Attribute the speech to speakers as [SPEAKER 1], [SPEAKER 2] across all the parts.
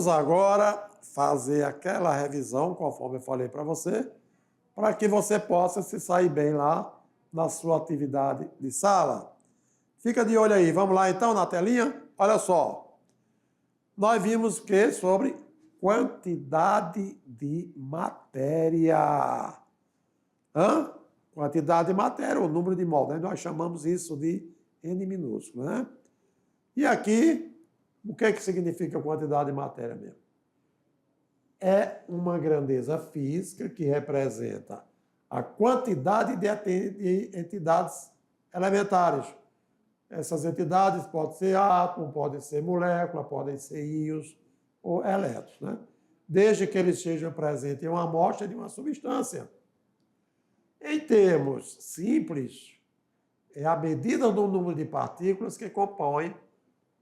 [SPEAKER 1] Vamos agora fazer aquela revisão, conforme eu falei para você, para que você possa se sair bem lá na sua atividade de sala. Fica de olho aí. Vamos lá então na telinha? Olha só. Nós vimos que sobre quantidade de matéria. Quantidade de matéria, o número de mol, né? Nós chamamos isso de N minúsculo, né? E aqui, o que é que significa quantidade de matéria mesmo? É uma grandeza física que representa a quantidade de entidades elementares. Essas entidades podem ser átomos, podem ser moléculas, podem ser íons ou elétrons, né? Desde que eles estejam presentes em uma amostra de uma substância. Em termos simples, é a medida do número de partículas que compõe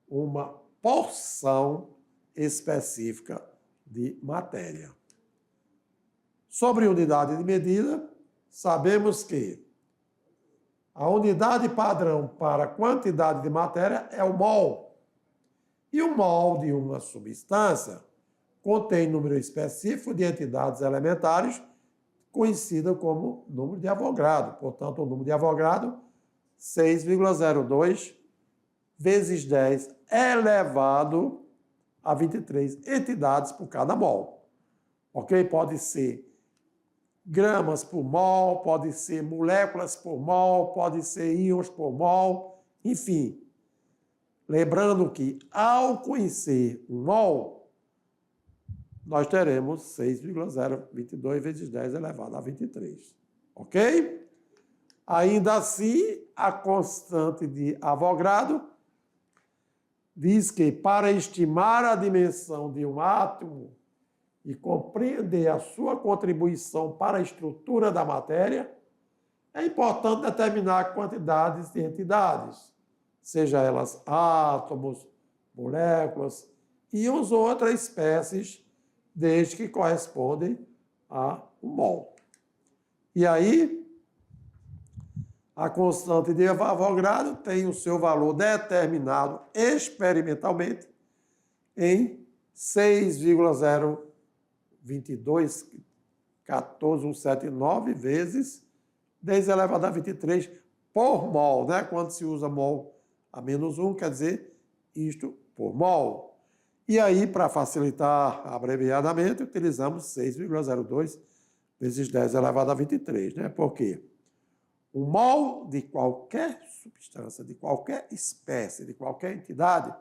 [SPEAKER 1] uma porção específica de matéria. Sobre unidade de medida, sabemos que a unidade padrão para a quantidade de matéria é o mol. E o mol de uma substância contém número específico de entidades elementares conhecida como número de Avogadro. Portanto, o número de Avogadro, 6,02 vezes 10 elevado a 23 entidades por cada mol. Ok? Pode ser gramas por mol, pode ser moléculas por mol, pode ser íons por mol, enfim. Lembrando que, ao conhecer um mol, nós teremos 6,022 vezes 10 elevado a 23. Ok? Ainda assim, a constante de Avogadro diz que, para estimar a dimensão de um átomo e compreender a sua contribuição para a estrutura da matéria, é importante determinar quantidades de entidades, seja elas átomos, moléculas, íons ou outras espécies, desde que correspondem a um mol. E aí, a constante de Avogadro tem o seu valor determinado experimentalmente em 6,022,14179 vezes 10 elevado a 23 por mol, né? Quando se usa mol a menos 1, quer dizer isto por mol. E aí, para facilitar abreviadamente, utilizamos 6,02 vezes 10 elevado a 23, né? Por quê? O mol de qualquer substância, de qualquer espécie, de qualquer entidade,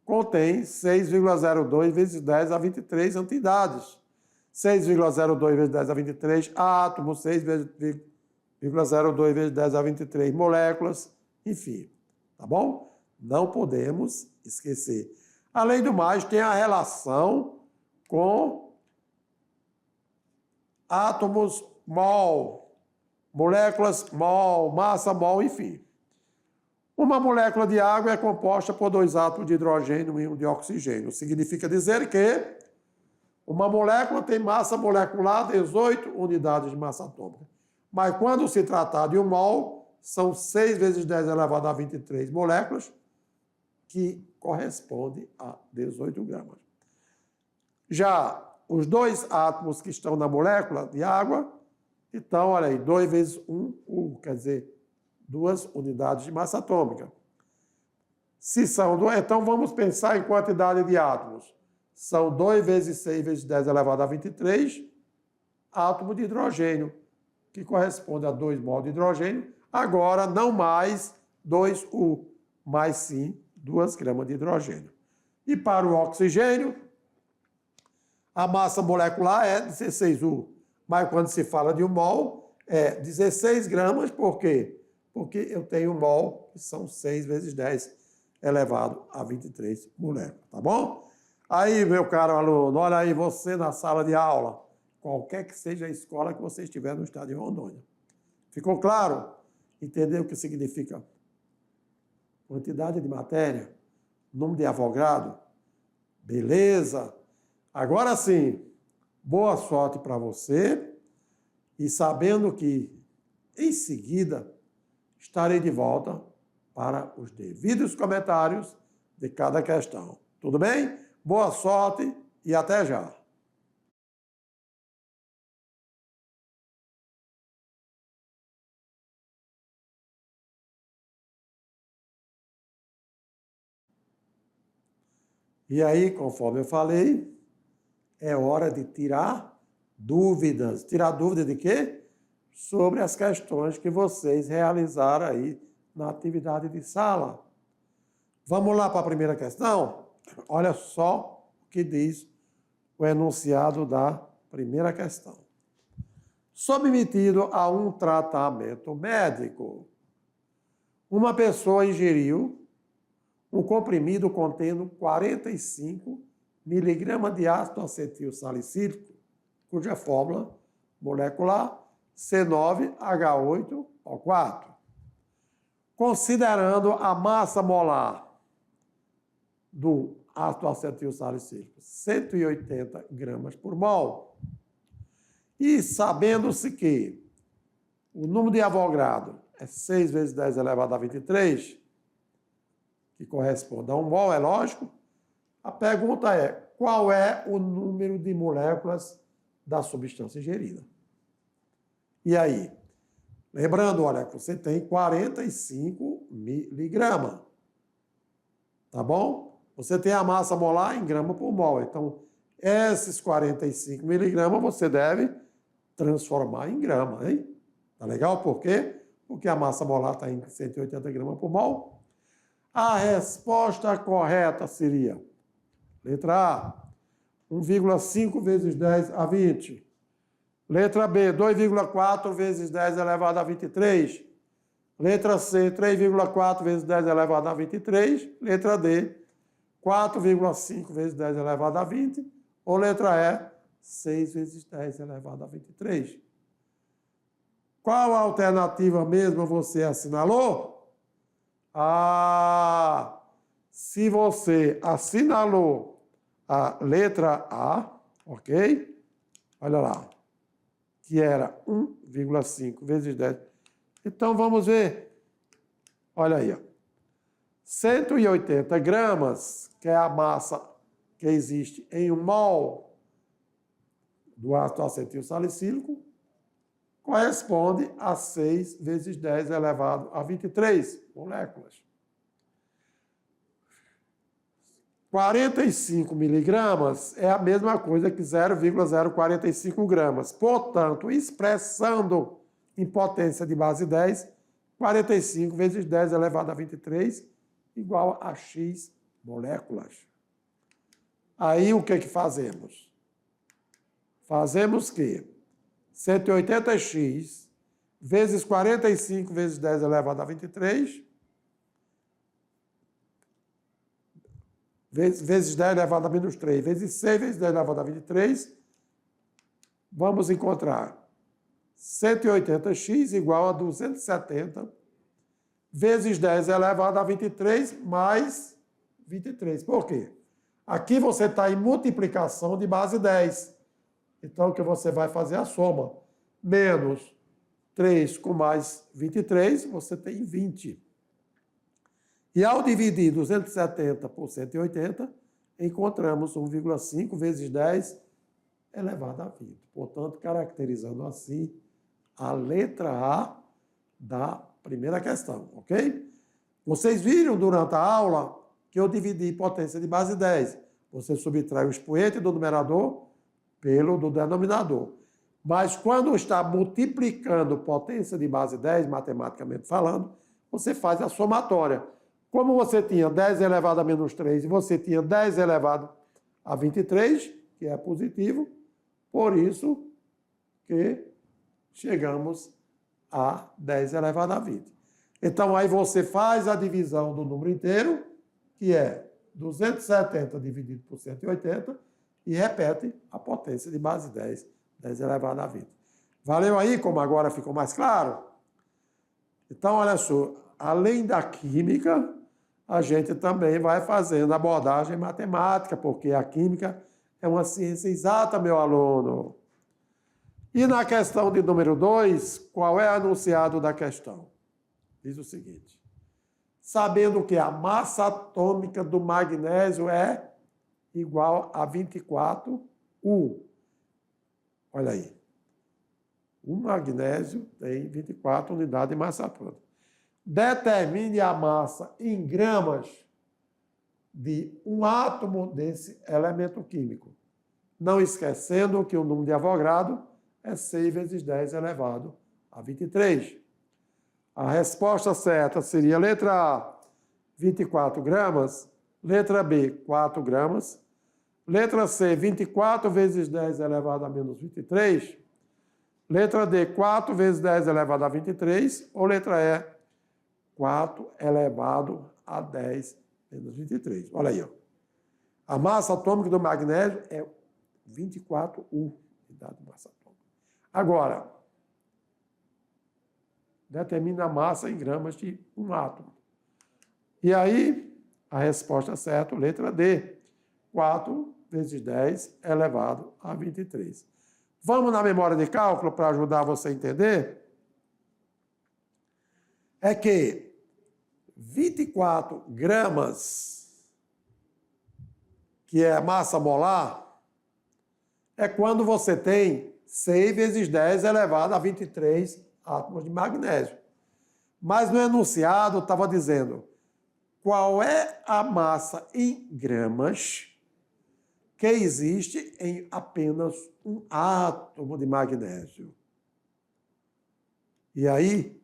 [SPEAKER 1] contém 6,02 vezes 10 a 23 entidades. 6,02 vezes 10 a 23 átomos, 6,02 vezes 10 a 23 moléculas, enfim. Tá bom? Não podemos esquecer. Além do mais, tem a relação com átomos mol, moléculas mol, massa mol, enfim. Uma molécula de água é composta por 2 átomos de hidrogênio e 1 de oxigênio. Significa dizer que uma molécula tem massa molecular 18 unidades de massa atômica. Mas quando se tratar de um mol, são 6 vezes 10 elevado a 23 moléculas, que corresponde a 18 gramas. Já os 2 átomos que estão na molécula de água, então, olha aí, 2 vezes 1, quer dizer, 2 unidades de massa atômica. Se são 2, então vamos pensar em quantidade de átomos. São 2 vezes 6 vezes 10 elevado a 23 átomos de hidrogênio, que corresponde a 2 mol de hidrogênio. Agora, não mais 2U, mas sim 2 gramas de hidrogênio. E para o oxigênio, a massa molecular é 16U. Mas quando se fala de um mol, é 16 gramas, por quê? Porque eu tenho um mol, que são 6 vezes 10 elevado a 23 moléculas, tá bom? Aí, meu caro aluno, olha aí você na sala de aula, qualquer que seja a escola que você estiver no estado de Rondônia. Ficou claro? Entendeu o que significa quantidade de matéria, número de Avogadro? Beleza? Agora sim, boa sorte para você e sabendo que, em seguida, estarei de volta para os devidos comentários de cada questão. Tudo bem? Boa sorte e até já. E aí, conforme eu falei, é hora de tirar dúvidas. Tirar dúvida de quê? Sobre as questões que vocês realizaram aí na atividade de sala. Vamos lá para a primeira questão? Olha só o que diz o enunciado da primeira questão. Submetido a um tratamento médico, uma pessoa ingeriu um comprimido contendo 45 miligramas de ácido acetil salicílico, cuja fórmula molecular C9H8O4. Considerando a massa molar do ácido acetil salicílico 180 gramas por mol, e sabendo-se que o número de Avogadro é 6 vezes 10 elevado a 23, que corresponde a 1 mol, é lógico, a pergunta é: qual é o número de moléculas da substância ingerida? E aí? Lembrando, olha, que você tem 45 miligramas, tá bom? Você tem a massa molar em grama por mol, então esses 45 miligramas você deve transformar em grama, hein? Tá legal? Por quê? Porque a massa molar está em 180 gramas por mol. A resposta correta seria, letra A, 1,5 vezes 10 a 20. Letra B, 2,4 vezes 10 elevado a 23. Letra C, 3,4 vezes 10 elevado a 23. Letra D, 4,5 vezes 10 elevado a 20. Ou letra E, 6 vezes 10 elevado a 23. Qual a alternativa mesmo você assinalou? Se você assinalou a letra A, ok? Olha lá, que era 1,5 vezes 10. Então, vamos ver. Olha aí, ó. 180 gramas, que é a massa que existe em 1 mol do ácido acetil salicílico, corresponde a 6 vezes 10 elevado a 23 moléculas. 45 miligramas é a mesma coisa que 0,045 gramas. Portanto, expressando em potência de base 10, 45 vezes 10 elevado a 23 igual a X moléculas. Aí, o que fazemos? Fazemos que 180x vezes 45 vezes 10 elevado a 23 vezes 10 elevado a menos 3 vezes 6 vezes 10 elevado a 23, vamos encontrar 180x igual a 270 vezes 10 elevado a 23 mais 23. Por quê? Aqui você está em multiplicação de base 10. Então, o que você vai fazer é a soma. Menos 3 com mais 23, você tem 20. E ao dividir 270 por 180, encontramos 1,5 vezes 10 elevado a 20. Portanto, caracterizando assim a letra A da primeira questão, ok? Vocês viram durante a aula que eu dividi potência de base 10. Você subtrai o expoente do numerador pelo do denominador. Mas quando está multiplicando potência de base 10, matematicamente falando, você faz a somatória. Como você tinha 10 elevado a menos 3 e você tinha 10 elevado a 23, que é positivo, por isso que chegamos a 10 elevado a 20. Então, aí você faz a divisão do número inteiro, que é 270 dividido por 180, e repete a potência de base 10, 10 elevado a 20. Valeu aí, como agora ficou mais claro? Então, olha só, além da química, a gente também vai fazendo abordagem matemática, porque a química é uma ciência exata, meu aluno. E na questão de número 2, qual é o enunciado da questão? Diz o seguinte: sabendo que a massa atômica do magnésio é igual a 24U. Olha aí. O magnésio tem 24 unidades de massa atômica. Determine a massa em gramas de um átomo desse elemento químico. Não esquecendo que o número de Avogadro é 6 vezes 10 elevado a 23. A resposta certa seria letra A, 24 gramas, letra B, 4 gramas, letra C, 24 vezes 10 elevado a menos 23, letra D, 4 vezes 10 elevado a 23, ou letra E, 4 elevado a 10 menos 23. Olha aí, ó. A massa atômica do magnésio é 24U, unidade de massa atômica. Agora, determina a massa em gramas de um átomo. E aí, a resposta certa, letra D, 4 vezes 10 elevado a 23. Vamos na memória de cálculo para ajudar você a entender? É que 24 gramas, que é a massa molar, é quando você tem 6 vezes 10 elevado a 23 átomos de magnésio. Mas no enunciado estava dizendo qual é a massa em gramas que existe em apenas um átomo de magnésio. E aí,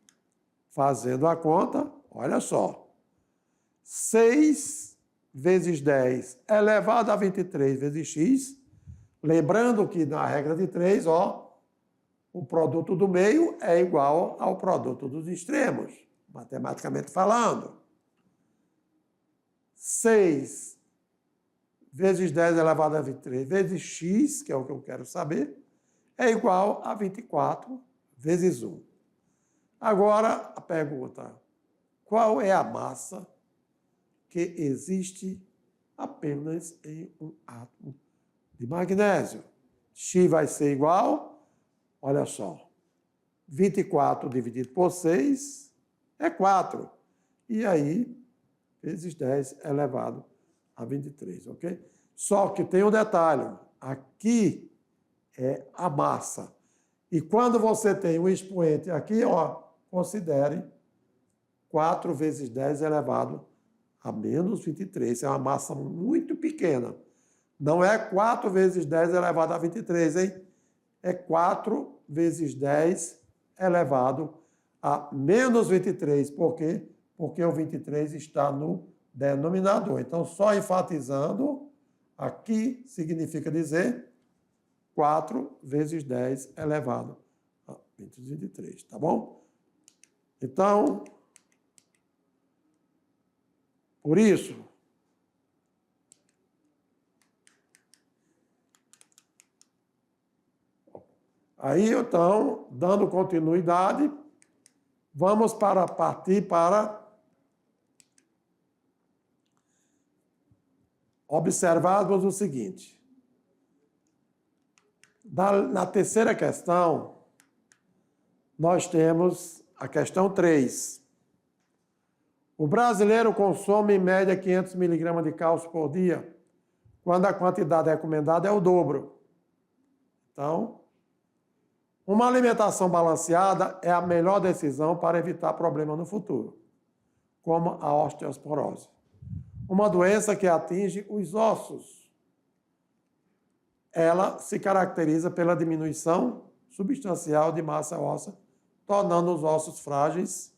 [SPEAKER 1] fazendo a conta, olha só, 6 vezes 10 elevado a 23 vezes x, lembrando que na regra de 3, ó, o produto do meio é igual ao produto dos extremos, matematicamente falando. 6 vezes 10 elevado a 23 vezes x, que é o que eu quero saber, é igual a 24 vezes 1. Agora, a pergunta: qual é a massa que existe apenas em um átomo de magnésio? X vai ser igual, olha só, 24 dividido por 6 é 4. E aí, vezes 10 elevado a 23, ok? Só que tem um detalhe, aqui é a massa. E quando você tem um expoente aqui, ó, considere 4 vezes 10 elevado a menos 23. É uma massa muito pequena. Não é 4 vezes 10 elevado a 23, hein? É 4 vezes 10 elevado a menos 23. Por quê? Porque o 23 está no denominador. Então, só enfatizando, aqui significa dizer 4 vezes 10 elevado a menos 23, tá bom? Então, por isso, aí, então, dando continuidade, vamos partir para observarmos o seguinte. Na terceira questão, nós temos a questão 3. O brasileiro consome em média 500 miligramas de cálcio por dia, quando a quantidade recomendada é o dobro. Então, uma alimentação balanceada é a melhor decisão para evitar problemas no futuro, como a osteoporose, uma doença que atinge os ossos. Ela se caracteriza pela diminuição substancial de massa óssea, tornando os ossos frágeis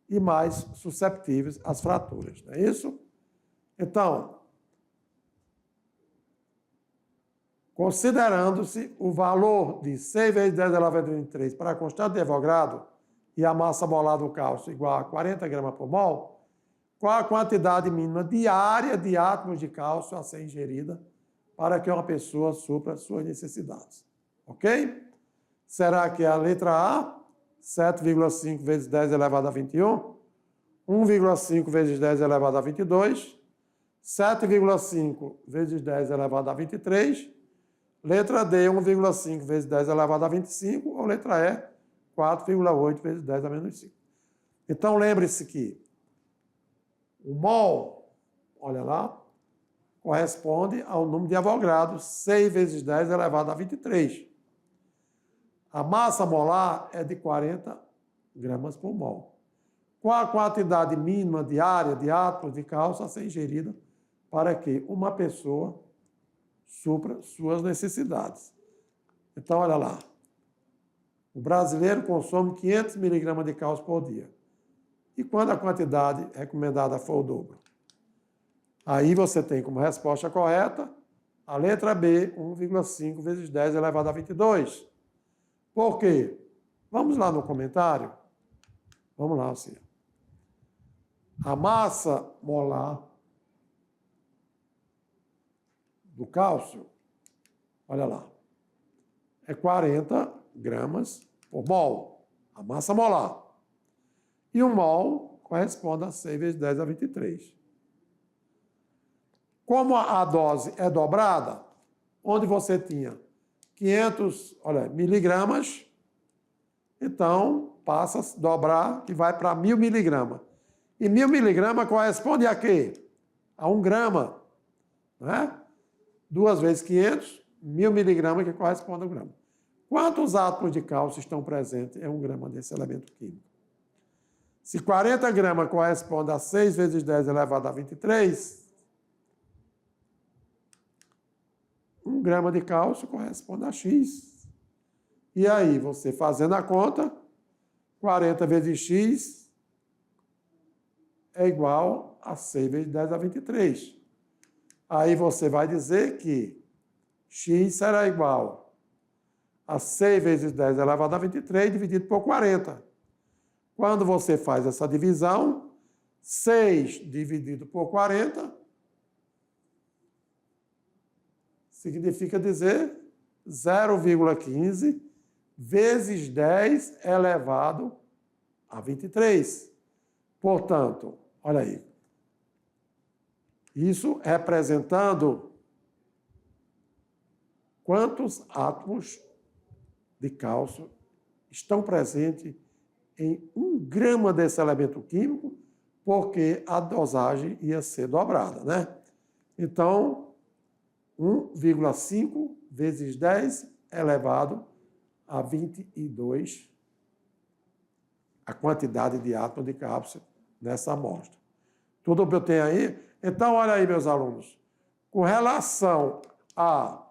[SPEAKER 1] e mais susceptíveis às fraturas. Não é isso? Então, considerando-se o valor de 6 vezes 10 elevado a 23 para a constante de Avogadro e a massa molar do cálcio igual a 40 gramas por mol, qual a quantidade mínima diária de átomos de cálcio a ser ingerida para que uma pessoa supra suas necessidades? Ok? Será que é a letra A, 7,5 vezes 10 elevado a 21, 1,5 vezes 10 elevado a 22, 7,5 vezes 10 elevado a 23, letra D, 1,5 vezes 10 elevado a 25, ou letra E, 4,8 vezes 10 a menos 5. Então, lembre-se que o mol, olha lá, corresponde ao número de Avogadro, 6 vezes 10 elevado a 23. A massa molar é de 40 gramas por mol. Qual a quantidade mínima diária de átomos de cálcio a ser ingerida para que uma pessoa supra suas necessidades? Então, olha lá. O brasileiro consome 500 miligramas de cálcio por dia. E quando a quantidade recomendada for o dobro? Aí você tem como resposta correta a letra B, 1,5 vezes 10 elevado a 22. Por quê? Vamos lá no comentário. Vamos lá, assim. A massa molar do cálcio, olha lá, é 40 gramas por mol, a massa molar. E um mol corresponde a 6 vezes 10 a 23. Como a dose é dobrada, onde você tinha 500 miligramas, então passa a dobrar e vai para 1.000 miligramas. E 1.000 miligramas corresponde a quê? A 1 grama. Né? 2 vezes 500, 1.000 miligramas que corresponde a 1 grama. Quantos átomos de cálcio estão presentes em 1 grama desse elemento químico? Se 40 gramas corresponde a 6 vezes 10 elevado a 23, 1 grama de cálcio corresponde a X. E aí, você fazendo a conta, 40 vezes X é igual a 6 vezes 10 a 23. Aí você vai dizer que X será igual a 6 vezes 10 elevado a 23 dividido por 40. Quando você faz essa divisão, 6 dividido por 40 significa dizer 0,15 vezes 10 elevado a 23. Portanto, olha aí. Isso representando quantos átomos de cálcio estão presentes em 1 grama desse elemento químico, porque a dosagem ia ser dobrada, né? Então, 1,5 vezes 10 elevado a 22 a quantidade de átomos de cálcio nessa amostra. Tudo que eu tenho aí? Então, olha aí, meus alunos. Com relação a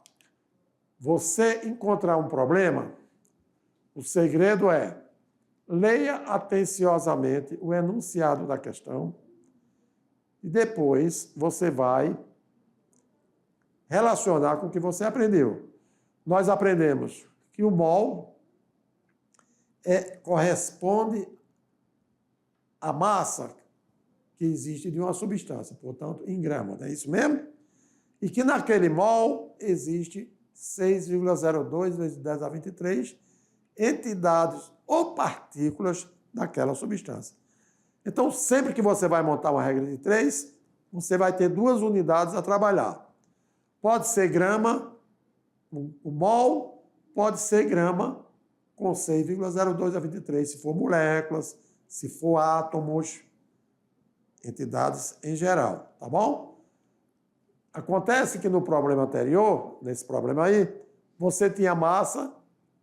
[SPEAKER 1] você encontrar um problema, o segredo é leia atenciosamente o enunciado da questão e depois você vai relacionar com o que você aprendeu. Nós aprendemos que o mol corresponde à massa que existe de uma substância, portanto, em gramas, não é isso mesmo? E que naquele mol existe 6,02 vezes 10 a 23 entidades ou partículas daquela substância. Então, sempre que você vai montar uma regra de 3, você vai ter 2 unidades a trabalhar. Pode ser grama, o mol, pode ser grama com 6,02 a 23, se for moléculas, se for átomos, entidades em geral, tá bom? Acontece que no problema anterior, nesse problema aí, você tinha massa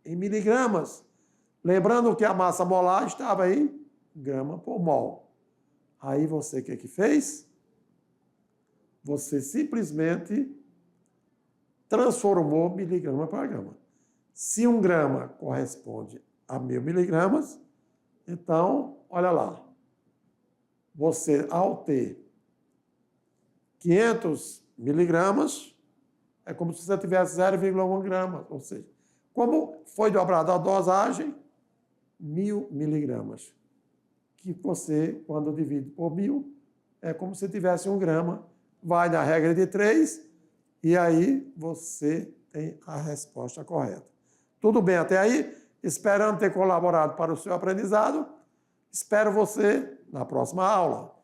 [SPEAKER 1] em miligramas. Lembrando que a massa molar estava em grama por mol. Aí você o que fez? Você simplesmente transformou miligrama para grama. Se 1 grama corresponde a 1.000 miligramas, então, olha lá. Você, ao ter 500 miligramas, é como se você tivesse 0,1 grama. Ou seja, como foi dobrada a dosagem, 1.000 miligramas. Que você, quando divide por 1.000, é como se tivesse 1 grama. Vai na regra de 3 e aí você tem a resposta correta. Tudo bem até aí? Esperando ter colaborado para o seu aprendizado. Espero você na próxima aula.